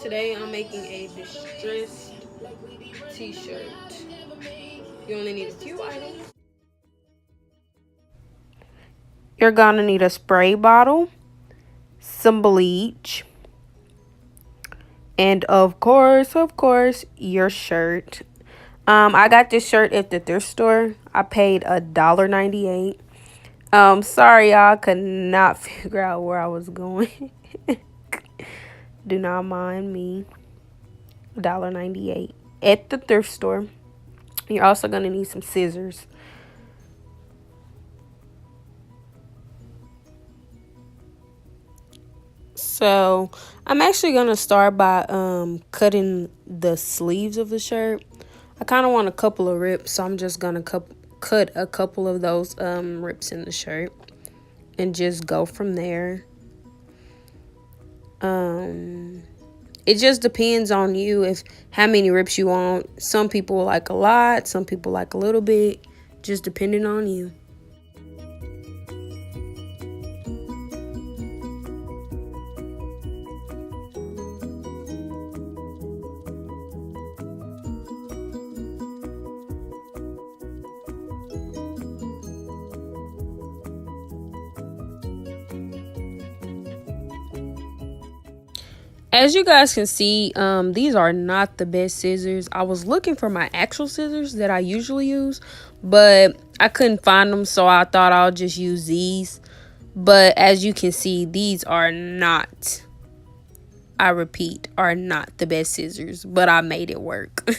today I'm making a distressed t-shirt. You only need a few items. You're gonna need a spray bottle, some bleach, and of course, your shirt. I got this shirt at the thrift store. I paid $1.98. Sorry y'all, could not figure out where I was going. Do not mind me. $1.98 at the thrift store. You're also gonna need some scissors. So I'm actually gonna start by cutting the sleeves of the shirt. I kind of want a couple of rips, so I'm just gonna cut a couple of those rips in the shirt and just go from there. It just depends on you if how many rips you want. Some people like a lot, some people like a little bit, just depending on you. As you guys can see, these are not the best scissors. I was looking for my actual scissors that I usually use, but I couldn't find them, so I thought I'll just use these. But as you can see, these are not, I repeat, are not the best scissors, but I made it work.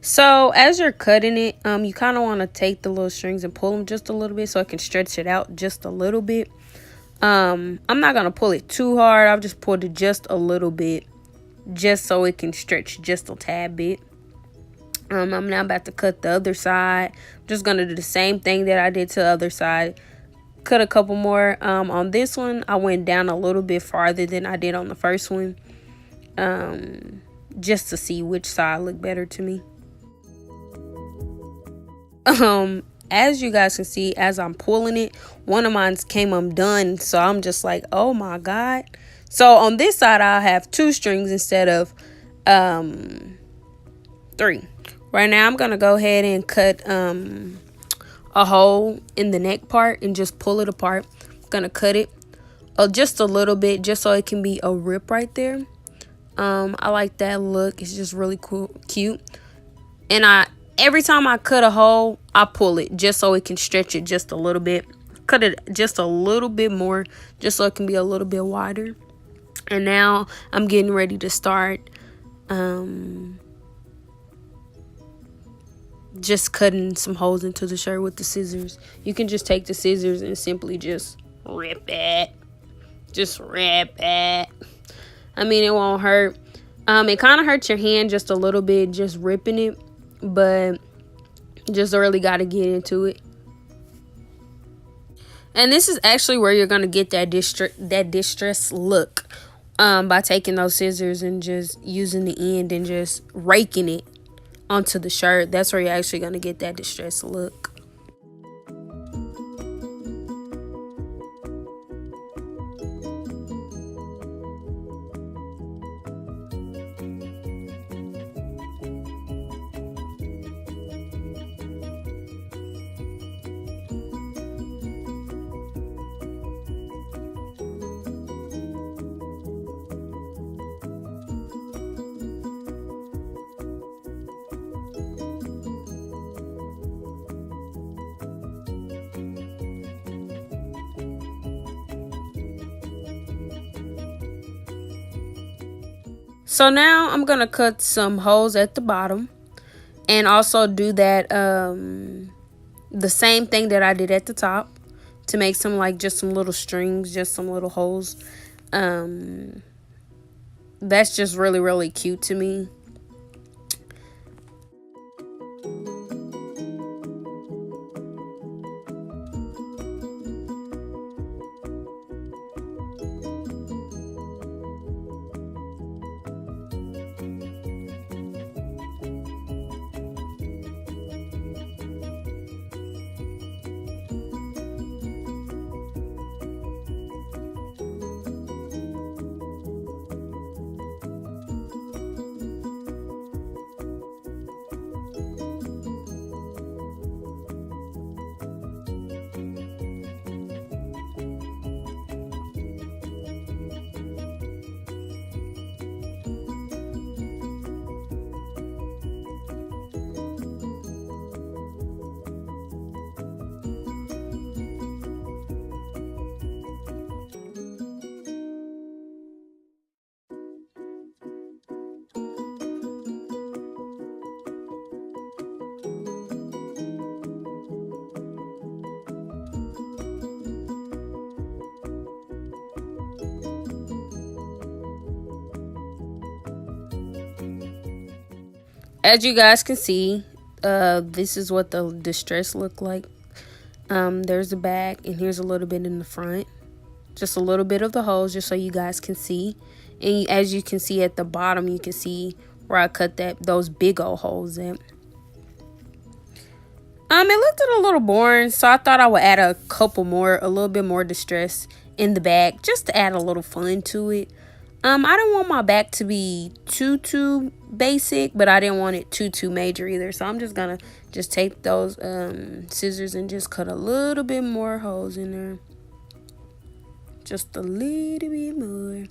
So as you're cutting it, you kind of want to take the little strings and pull them just a little bit so I can stretch it out just a little bit. I'm not going to pull it too hard. I've just pulled it just a little bit just so it can stretch just a tad bit. I'm now about to cut the other side. I'm just going to do the same thing that I did to the other side. Cut a couple more. On this one, I went down a little bit farther than I did on the first one. Just to see which side looked better to me. As you guys can see, as I'm pulling it, one of mine came undone, so I'm just like, oh my god. So on this side I'll have 2 strings instead of 3. Right now I'm gonna go ahead and cut a hole in the neck part and just pull it apart. I'm gonna cut it just a little bit just so it can be a rip right there. I like that look. It's just really cool, cute. And every time I cut a hole, I pull it just so it can stretch it just a little bit. Cut it just a little bit more just so it can be a little bit wider. And now I'm getting ready to start just cutting some holes into the shirt with the scissors. You can just take the scissors and simply just rip it. Just rip it. I mean, it won't hurt. It kind of hurts your hand just a little bit just ripping it, but just really got to get into it. And this is actually where you're going to get that distressed look, by taking those scissors and just using the end and just raking it onto the shirt. That's where you're actually going to get that distressed look. So now I'm going to cut some holes at the bottom and also do that the same thing that I did at the top to make some just some little strings, just some little holes. That's just really, really cute to me. As you guys can see, this is what the distress look like. There's the back, and here's a little bit in the front. Just a little bit of the holes, just so you guys can see. And as you can see at the bottom, you can see where I cut those big old holes in. It looked a little boring, so I thought I would add a little bit more distress in the back, just to add a little fun to it. I didn't want my back to be too basic, but I didn't want it too major either. So I'm just gonna take those scissors and just cut a little bit more holes in there. Just a little bit more.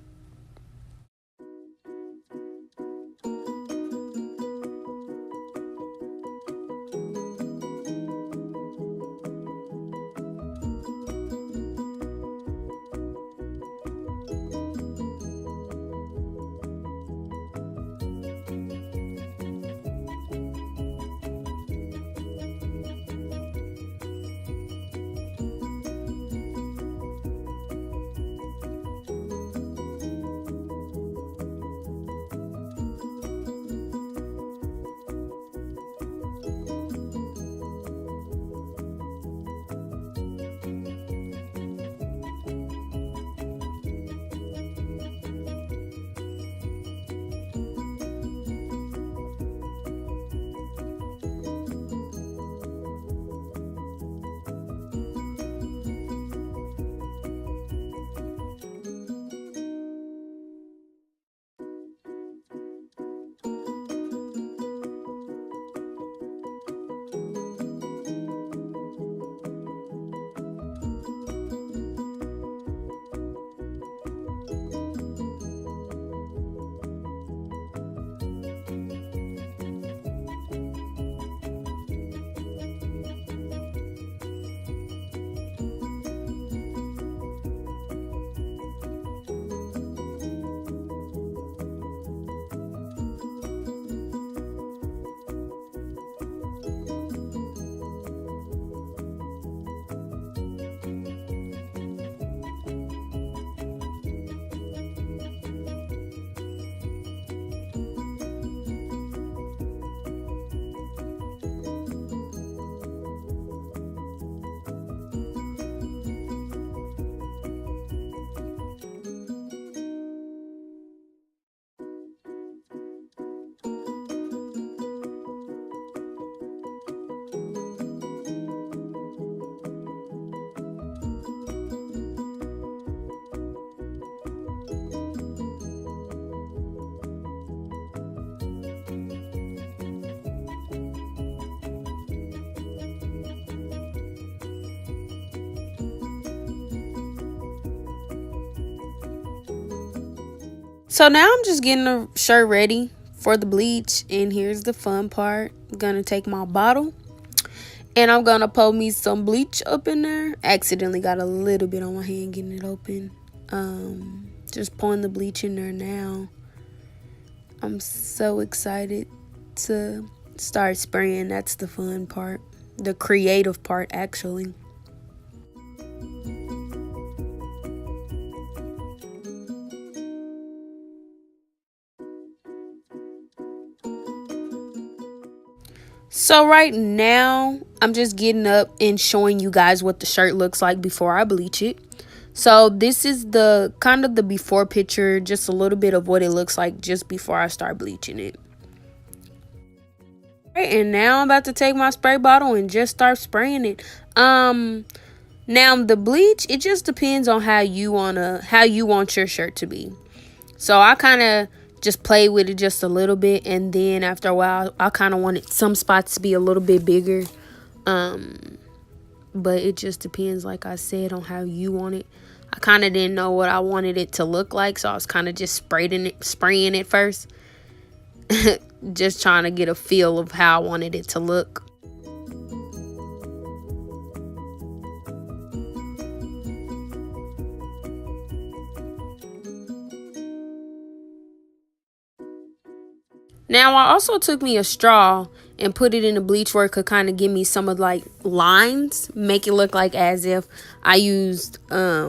So now I'm just getting the shirt ready for the bleach, and here's the fun part. I'm gonna take my bottle and I'm gonna pour me some bleach up in there. Accidentally got a little bit on my hand getting it open. Just pouring the bleach in there now. I'm so excited to start spraying. That's the fun part, the creative part actually. So right now, I'm just getting up and showing you guys what the shirt looks like before I bleach it. So this is the kind of the before picture, just a little bit of what it looks like just before I start bleaching it. All right, and now I'm about to take my spray bottle and just start spraying it. Now the bleach, it just depends on how you want your shirt to be. So I kind of just play with it just a little bit, and then after a while I kind of wanted some spots to be a little bit bigger, but it just depends, like I said, on how you want it. I kind of didn't know what I wanted it to look like, so I was kind of just spraying it first. Just trying to get a feel of how I wanted it to look. Now, I also took me a straw and put it in the bleach where it could kind of give me some of like lines, make it look like as if I used, I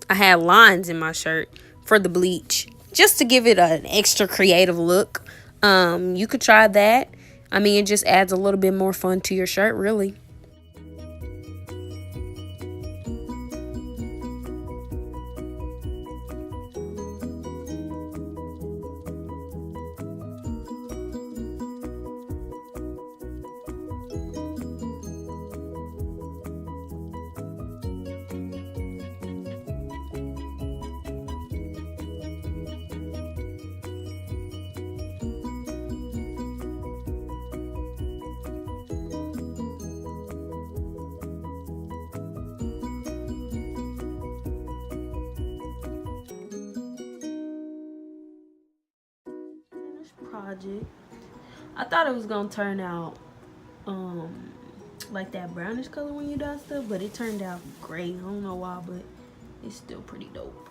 had lines in my shirt for the bleach, just to give it an extra creative look. You could try that. I mean, it just adds a little bit more fun to your shirt, really. Project. I thought it was gonna turn out like that brownish color when you done stuff, but it turned out gray. I don't know why, but it's still pretty dope.